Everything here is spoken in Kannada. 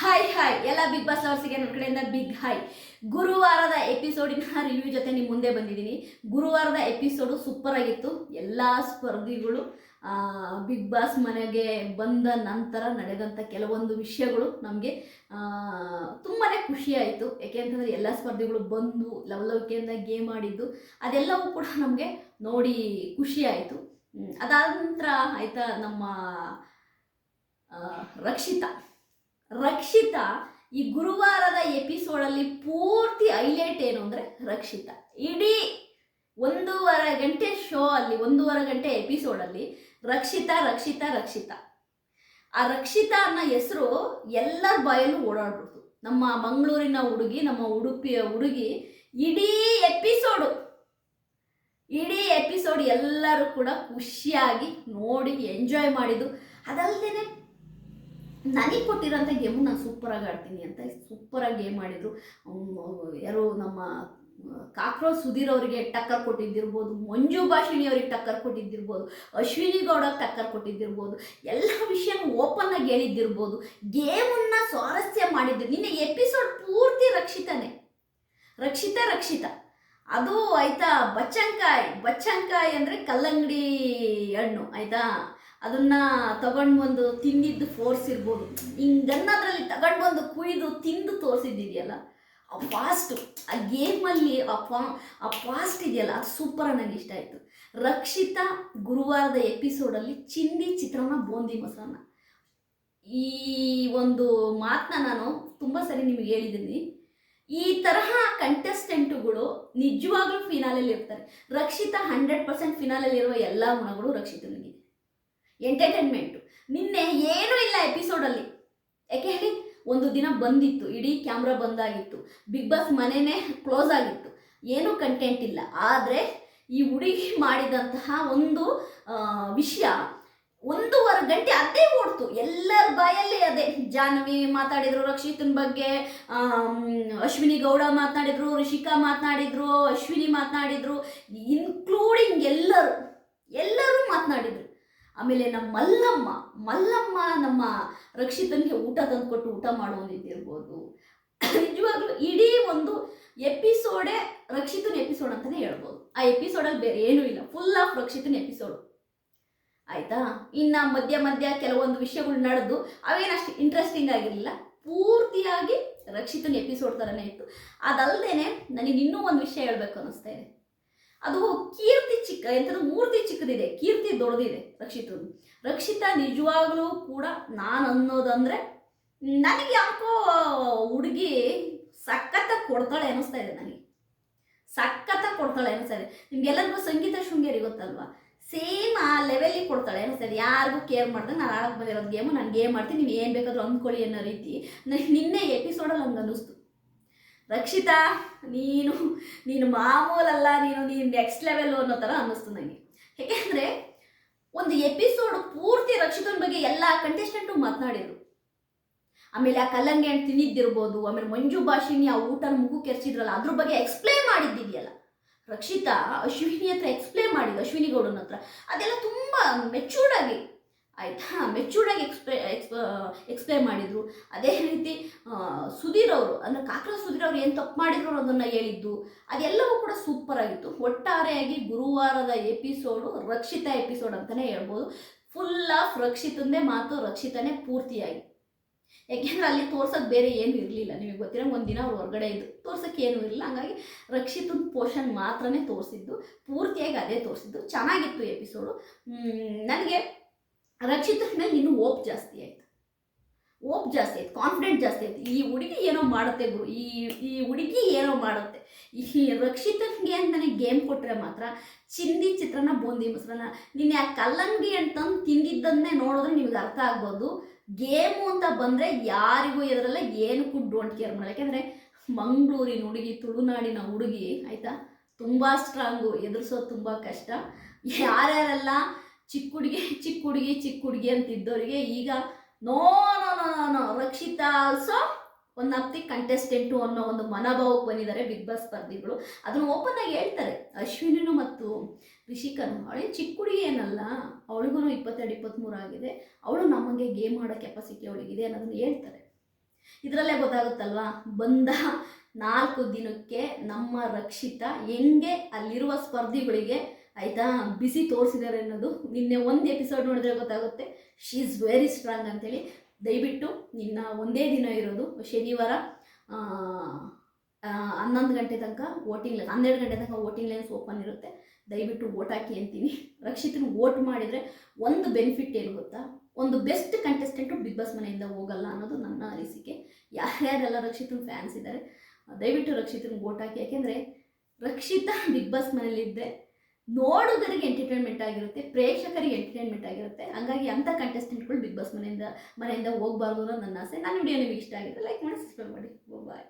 ಹಾಯ್ ಎಲ್ಲ ಬಿಗ್ ಬಾಸ್ ಲವರ್ಸಿಗೆ ನನ್ನ ಕಡೆಯಿಂದ ಬಿಗ್ ಹಾಯ್. ಗುರುವಾರದ ಎಪಿಸೋಡಿನ ರಿವ್ಯೂ ಜೊತೆ ನಿಮ್ಮ ಮುಂದೆ ಬಂದಿದ್ದೀನಿ. ಗುರುವಾರದ ಎಪಿಸೋಡು ಸೂಪರ್ ಆಗಿತ್ತು. ಎಲ್ಲ ಸ್ಪರ್ಧಿಗಳು ಬಿಗ್ ಬಾಸ್ ಮನೆಗೆ ಬಂದ ನಂತರ ನಡೆದಂಥ ಕೆಲವೊಂದು ವಿಷಯಗಳು ನಮಗೆ ತುಂಬಾ ಖುಷಿ ಆಯಿತು. ಯಾಕೆಂತಂದರೆ ಎಲ್ಲ ಸ್ಪರ್ಧಿಗಳು ಬಂದು ಲವಲವಿಕೆಯಿಂದ ಗೇಮ್ ಆಡಿದ್ದು ಅದೆಲ್ಲವೂ ಕೂಡ ನಮಗೆ ನೋಡಿ ಖುಷಿ ಆಯಿತು. ಅದಾದ ನಂತರ ಆಯಿತಾ, ನಮ್ಮ ರಕ್ಷಿತಾ ಈ ಗುರುವಾರದ ಎಪಿಸೋಡಲ್ಲಿ ಪೂರ್ತಿ ಹೈಲೈಟ್ ಏನು ಅಂದರೆ ರಕ್ಷಿತಾ ಇಡೀ 1.5 ಗಂಟೆ ಶೋ ಅಲ್ಲಿ 1.5 ಗಂಟೆ ಎಪಿಸೋಡಲ್ಲಿ ರಕ್ಷಿತಾ ಆ ರಕ್ಷಿತಾ ಅನ್ನೋ ಹೆಸರು ಎಲ್ಲರ ಬಾಯಲ್ಲೂ ಓಡಾಡ್ಬಿಡ್ತು. ನಮ್ಮ ಮಂಗಳೂರಿನ ಹುಡುಗಿ, ನಮ್ಮ ಉಡುಪಿಯ ಹುಡುಗಿ ಇಡೀ ಎಪಿಸೋಡ್ ಎಲ್ಲರೂ ಕೂಡ ಖುಷಿಯಾಗಿ ನೋಡಿ ಎಂಜಾಯ್ ಮಾಡಿದ್ದು. ಅದಲ್ಲದೆ ನನಗೆ ಕೊಟ್ಟಿರೋಂಥ ಗೇಮು ನಾನು ಸೂಪರಾಗಿ ಆಡ್ತೀನಿ ಅಂತ ಸೂಪರಾಗಿ ಗೇಮ್ ಮಾಡಿದರು. ಯಾರು ನಮ್ಮ ಕಾಕ್ರೋಚ್ ಸುಧೀರ್ ಅವರಿಗೆ ಟಕ್ಕರ್ ಕೊಟ್ಟಿದ್ದಿರ್ಬೋದು, ಮಂಜು ಭಾಷಿಣಿ ಅವ್ರಿಗೆ ಟಕ್ಕರ್ ಕೊಟ್ಟಿದ್ದಿರ್ಬೋದು, ಅಶ್ವಿನಿ ಗೌಡಕ್ಕೆ ಟಕ್ಕರ್ ಕೊಟ್ಟಿದ್ದಿರ್ಬೋದು, ಎಲ್ಲ ವಿಷಯನೂ ಓಪನ್ ಆಗಿ ಹೇಳಿದ್ದಿರ್ಬೋದು. ಗೇಮನ್ನು ಸ್ವಾರಸ್ಯ ಮಾಡಿದ್ದು ನಿನ್ನೆ ಎಪಿಸೋಡ್ ಪೂರ್ತಿ ರಕ್ಷಿತಾ ಅದು ಆಯಿತಾ. ಬಚ್ಚಂಕಾಯಿ ಅಂದರೆ ಕಲ್ಲಂಗಡಿ ಹಣ್ಣು ಆಯಿತಾ, ಅದನ್ನು ತಗೊಂಡು ಬಂದು ತಿಂದಿದ್ದು ಫೋರ್ಸ್ ಇರ್ಬೋದು. ಹಿಂಗನ್ನೋದ್ರಲ್ಲಿ ತಗೊಂಡು ಬಂದು ಕುಯ್ದು ತಿಂದು ತೋರಿಸಿದ್ದಿದೆಯಲ್ಲ, ಆ ಫಾಸ್ಟು, ಆ ಗೇಮಲ್ಲಿ ಆ ಫಾಸ್ಟ್ ಇದೆಯಲ್ಲ, ಅದು ಸೂಪರ್. ನನಗೆ ಇಷ್ಟ ಆಯಿತು. ರಕ್ಷಿತಾ ಗುರುವಾರದ ಎಪಿಸೋಡಲ್ಲಿ ಚಿಂದಿ ಚಿತ್ರಾನ್ನ ಬೂಂದಿ ಮೊಸರನ್ನ, ಈ ಒಂದು ಮಾತನ್ನ ನಾನು ತುಂಬ ಸರಿ ನಿಮಗೆ ಹೇಳಿದ್ದೀನಿ. ಈ ತರಹ ಕಂಟೆಸ್ಟೆಂಟುಗಳು ನಿಜವಾಗ್ಲೂ ಫಿನಾಲಲ್ಲಿ ಇರ್ತಾರೆ. ರಕ್ಷಿತಾ 100% ಫಿನಾಲಲ್ಲಿರುವ ಎಲ್ಲ ಗುಣಗಳು ರಕ್ಷಿತನಿಗೆ. ಎಂಟರ್ಟೈನ್ಮೆಂಟು ನಿನ್ನೆ ಏನೂ ಇಲ್ಲ ಎಪಿಸೋಡಲ್ಲಿ. ಯಾಕೆ ಹೇಳಿ, ಒಂದು ದಿನ ಬಂದಿತ್ತು, ಇಡೀ ಕ್ಯಾಮ್ರಾ ಬಂದಾಗಿತ್ತು, ಬಿಗ್ ಬಾಸ್ ಮನೆಯೇ ಕ್ಲೋಸ್ ಆಗಿತ್ತು, ಏನೂ ಕಂಟೆಂಟ್ ಇಲ್ಲ. ಆದರೆ ಈ ಹುಡುಗಿ ಮಾಡಿದಂತಹ ಒಂದು ವಿಷಯ 1.5 ಗಂಟೆ ಅದೇ ಓಡ್ತು. ಎಲ್ಲರ ಬಾಯಲ್ಲಿ ಅದೇ. ಜಾಹ್ನವಿ ಮಾತಾಡಿದರು ರಕ್ಷಿತನ ಬಗ್ಗೆ, ಅಶ್ವಿನಿ ಗೌಡ ಮಾತನಾಡಿದರು, ರಿಷಿಕಾ ಮಾತನಾಡಿದರು, ಅಶ್ವಿನಿ ಮಾತನಾಡಿದರು, ಇನ್ಕ್ಲೂಡಿಂಗ್ ಎಲ್ಲರೂ ಮಾತನಾಡಿದರು. ಆಮೇಲೆ ನಮ್ಮ ಮಲ್ಲಮ್ಮ ನಮ್ಮ ರಕ್ಷಿತನಿಗೆ ಊಟ ತಂದುಕೊಟ್ಟು ಊಟ ಮಾಡುವುದಿದ್ದಿರ್ಬೋದು. ನಿಜವಾಗ್ಲೂ ಇಡೀ ಒಂದು ಎಪಿಸೋಡೇ ರಕ್ಷಿತನ ಎಪಿಸೋಡ್ ಅಂತಲೇ ಹೇಳ್ಬೋದು. ಆ ಎಪಿಸೋಡಲ್ಲಿ ಬೇರೆ ಏನೂ ಇಲ್ಲ, ಫುಲ್ ಆಫ್ ರಕ್ಷಿತನ ಎಪಿಸೋಡು ಆಯಿತಾ. ಇನ್ನು ಮಧ್ಯ ಕೆಲವೊಂದು ವಿಷಯಗಳು ನಡೆದು ಅವೇನಷ್ಟು ಇಂಟ್ರೆಸ್ಟಿಂಗ್ ಆಗಿರಲಿಲ್ಲ. ಪೂರ್ತಿಯಾಗಿ ರಕ್ಷಿತನ ಎಪಿಸೋಡ್ ಥರನೇ ಇತ್ತು. ಅದಲ್ಲದೆ ನನಗೆ ಇನ್ನೂ ಒಂದು ವಿಷಯ ಹೇಳಬೇಕು ಅನ್ನಿಸ್ತಾ ಇದೆ. ಅದು ಮೂರ್ತಿ ಚಿಕ್ಕದಿದೆ, ಕೀರ್ತಿ ದೊಡ್ಡದಿದೆ ರಕ್ಷಿತಾ ನಿಜವಾಗ್ಲೂ ಕೂಡ ನಾನು ಅನ್ನೋದಂದರೆ, ನನಗೆ ಯಾಕೋ ಹುಡುಗಿ ಸಖತ್ತಾಗಿ ಕೊಡ್ತಾಳೆ ಅನ್ನಿಸ್ತಾ ಇದೆ. ನಿಮ್ಗೆಲ್ಲರಿಗೂ ಸಂಗೀತ ಶೃಂಗೇರಿ ಗೊತ್ತಲ್ವಾ, ಸೇಮ್ ಆ ಲೆವೆಲಿಗೆ ಕೊಡ್ತಾಳೆ ಅನ್ನಿಸ್ತಾ ಇದೆ. ಯಾರಿಗೂ ಕೇರ್ ಮಾಡ್ದಂಗೆ ನಾನು ಆಡೋಕ್ಕೆ ಬಂದಿರೋದು ಗೇಮು, ನಾನು ಗೇಮ್ ಮಾಡ್ತೀನಿ, ನೀವು ಏನು ಬೇಕಾದರೂ ಅಂದ್ಕೊಳ್ಳಿ ಅನ್ನೋ ರೀತಿ ನಿನ್ನೆ ಎಪಿಸೋಡಲ್ಲಿ ಹಂಗೆ ಅನ್ನಿಸ್ತು. ರಕ್ಷಿತಾ ನೀನು ಮಾಮೂಲಲ್ಲ, ನೀನು ನೆಕ್ಸ್ಟ್ ಲೆವೆಲ್ಲು ಅನ್ನೋ ಥರ ಅನ್ನಿಸ್ತು ನನಗೆ. ಯಾಕೆಂದರೆ ಒಂದು ಎಪಿಸೋಡು ಪೂರ್ತಿ ರಕ್ಷಿತನ ಬಗ್ಗೆ ಎಲ್ಲ ಕಂಟೆಸ್ಟೆಂಟು ಮಾತನಾಡಿದರು. ಆಮೇಲೆ ಆ ಕಲ್ಲಂಗಡಿ ಹಣ್ಣು ತಿನ್ನಿದ್ದಿರ್ಬೋದು, ಆಮೇಲೆ ಮಂಜು ಭಾಷಿಣಿ ಆ ಊಟನ ಮುಗು ಕೆರ್ಚಿದ್ರಲ್ಲ, ಅದ್ರ ಬಗ್ಗೆ ಎಕ್ಸ್ಪ್ಲೇನ್ ಮಾಡಿದ್ದಿದೆಯಲ್ಲ ರಕ್ಷಿತಾ. ಅಶ್ವಿನಿ ಹತ್ರ ಎಕ್ಸ್ಪ್ಲೇನ್ ಮಾಡಿದ್ದು, ಅಶ್ವಿನಿ ಗೌಡನ ಹತ್ರ, ಅದೆಲ್ಲ ತುಂಬ ಮೆಚೂರ್ಡಾಗಿ ಎಕ್ಸ್ಪ್ಲೇನ್ ಮಾಡಿದರು. ಅದೇ ರೀತಿ ಸುಧೀರ್ ಅವರು ಅಂದರೆ ಕಾಕ್ರೋಚ್ ಸುಧೀರ್ ಅವರು ಏನು ತಪ್ಪು ಮಾಡಿದ್ರು ಅನ್ನೋದನ್ನು ಹೇಳಿದ್ದು, ಅದೆಲ್ಲವೂ ಕೂಡ ಸೂಪರ್ ಆಗಿತ್ತು. ಒಟ್ಟಾರೆಯಾಗಿ ಗುರುವಾರದ ಎಪಿಸೋಡು ರಕ್ಷಿತಾ ಎಪಿಸೋಡ್ ಅಂತಲೇ ಹೇಳ್ಬೋದು. ಫುಲ್ ಆಫ್ ರಕ್ಷಿತಂದೇ ಮಾತು, ರಕ್ಷಿತಾನೇ ಪೂರ್ತಿಯಾಗಿ. ಯಾಕೆಂದರೆ ಅಲ್ಲಿ ತೋರ್ಸೋಕ್ಕೆ ಬೇರೆ ಏನೂ ಇರಲಿಲ್ಲ. ನಿಮಗೆ ಗೊತ್ತಿರೋ ಒಂದಿನ ಅವ್ರು ಹೊರಗಡೆ ಇದ್ದು ತೋರ್ಸೋಕ್ಕೆ ಏನೂ ಇರಲಿಲ್ಲ. ಹಂಗಾಗಿ ರಕ್ಷಿತನ ಪೋರ್ಷನ್ ಮಾತ್ರನೇ ತೋರಿಸಿದ್ದು, ಪೂರ್ತಿಯಾಗಿ ಅದೇ ತೋರಿಸಿದ್ದು. ಚೆನ್ನಾಗಿತ್ತು ಎಪಿಸೋಡು. ನನಗೆ ರಕ್ಷಿತನ ಮೇಲೆ ಇನ್ನೂ ಹೋಪ್ ಜಾಸ್ತಿ ಆಯಿತು, ಕಾನ್ಫಿಡೆಂಟ್ ಜಾಸ್ತಿ ಆಯಿತು. ಈ ಹುಡುಗಿ ಏನೋ ಮಾಡುತ್ತೆ ಗುರು, ಈ ಹುಡುಗಿ ಏನೋ ಮಾಡುತ್ತೆ. ಈ ರಕ್ಷಿತನಿಗೆ ಅಂತಲೇ ಗೇಮ್ ಕೊಟ್ಟರೆ ಮಾತ್ರ ಚಿಂದಿ ಚಿತ್ರಾನ್ನ ಬೂಂದಿ ಮೊಸರನ್ನ. ನಿನ್ನೆ ಆ ಕಲ್ಲಂಗಡಿ ಅಂತಂದು ತಿಂದಿದ್ದನ್ನೇ ನೋಡಿದ್ರೆ ನಿಮ್ಗೆ ಅರ್ಥ ಆಗ್ಬೋದು. ಗೇಮು ಅಂತ ಬಂದರೆ ಯಾರಿಗೂ ಎದುರಲ್ಲ, ಏನಕ್ಕೂ ಡೋಂಟ್ ಕೇರ್ ಮಾಡಲ್ಲ. ಯಾಕೆಂದರೆ ಮಂಗಳೂರಿನ ಹುಡುಗಿ, ತುಳುನಾಡಿನ ಹುಡುಗಿ ಆಯಿತಾ, ತುಂಬ ಸ್ಟ್ರಾಂಗು, ಎದುರಿಸೋದು ತುಂಬ ಕಷ್ಟ. ಯಾರ್ಯಾರೆಲ್ಲ ಚಿಕ್ಕ ಹುಡುಗಿ ಅಂತಿದ್ದವರಿಗೆ ಈಗ no Rakshita also one of the contestant ಅನ್ನೋ ಒಂದು ಮನೋಭಾವಕ್ಕೆ ಬಂದಿದ್ದಾರೆ ಬಿಗ್ ಬಾಸ್ ಸ್ಪರ್ಧಿಗಳು. ಅದನ್ನು ಓಪನ್ ಆಗಿ ಹೇಳ್ತಾರೆ. ಅಶ್ವಿನಿನು ಮತ್ತು ರಿಷಿಕನು, ಅವಳೇನು ಚಿಕ್ಕ ಹುಡುಗಿ ಏನಲ್ಲ, ಅವಳಿಗೂ 22-23 ಆಗಿದೆ, ಅವಳು ನಮಗೆ ಗೇಮ್ ಆಡೋ ಕೆಪಾಸಿಟಿ ಅವಳಿಗಿದೆ ಅನ್ನೋದನ್ನು ಹೇಳ್ತಾರೆ. ಇದರಲ್ಲೇ ಗೊತ್ತಾಗುತ್ತಲ್ವಾ, ಬಂದ 4 ದಿನಕ್ಕೆ ನಮ್ಮ ರಕ್ಷಿತಾ ಹೆಂಗೆ ಅಲ್ಲಿರುವ ಸ್ಪರ್ಧಿಗಳಿಗೆ ಆಯಿತಾ ಬಿಸಿ ತೋರಿಸಿದ್ದಾರೆ ಅನ್ನೋದು ನಿನ್ನೆ ಒಂದು ಎಪಿಸೋಡ್ ನೋಡಿದ್ರೆ ಗೊತ್ತಾಗುತ್ತೆ. ಶಿ ಈಸ್ ವೆರಿ ಸ್ಟ್ರಾಂಗ್ ಅಂತೇಳಿ. ದಯವಿಟ್ಟು ಇನ್ನು ಒಂದೇ ದಿನ ಇರೋದು ಶನಿವಾರ 11 ಗಂಟೆ ತನಕ ವೋಟಿಂಗ್ ಲೈನ್, 12 ಗಂಟೆ ತನಕ ವೋಟಿಂಗ್ ಲೈನ್ಸ್ ಓಪನ್ ಇರುತ್ತೆ. ದಯವಿಟ್ಟು ವೋಟ್ ಹಾಕಿ ಅಂತೀನಿ. ರಕ್ಷಿತನ ವೋಟ್ ಮಾಡಿದರೆ ಒಂದು ಬೆನಿಫಿಟ್ ಏನು ಗೊತ್ತಾ, ಒಂದು ಬೆಸ್ಟ್ ಕಂಟೆಸ್ಟೆಂಟು ಬಿಗ್ ಬಾಸ್ ಮನೆಯಿಂದ ಹೋಗಲ್ಲ ಅನ್ನೋದು ನನ್ನ ಅನಿಸಿಕೆ. ಯಾರ್ಯಾರೆಲ್ಲ ರಕ್ಷಿತನ ಫ್ಯಾನ್ಸ್ ಇದ್ದಾರೆ ದಯವಿಟ್ಟು ರಕ್ಷಿತನ ವೋಟ್ ಹಾಕಿ. ಯಾಕೆಂದರೆ ರಕ್ಷಿತಾ ಬಿಗ್ ಬಾಸ್ ಮನೇಲಿದ್ದರೆ ನೋಡೋದರಿಗೆ ಎಂಟರ್ಟೈನ್ಮೆಂಟ್ ಆಗಿರುತ್ತೆ, ಪ್ರೇಕ್ಷಕರಿಗೆ ಎಂಟರ್ಟೈನ್ಮೆಂಟ್ ಆಗಿರುತ್ತೆ. ಹಂಗಾಗಿ ಅಂಥ ಕಂಟೆಸ್ಟೆಂಟ್ಗಳು ಬಿಗ್ ಬಾಸ್ ಮನೆಯಿಂದ ಹೋಗಬಾರ್ದು ಅನ್ನೋದು ನನ್ನ ಆಸೆ. ನನ್ನ ವಿಡಿಯೋ ನಿಮಗೆ ಇಷ್ಟ ಆಗಿದ್ರೆ ಲೈಕ್ ಮಾಡಿ, ಸಬ್ಸ್ಕ್ರೈಬ್ ಮಾಡಿ. ಬಾಯ್.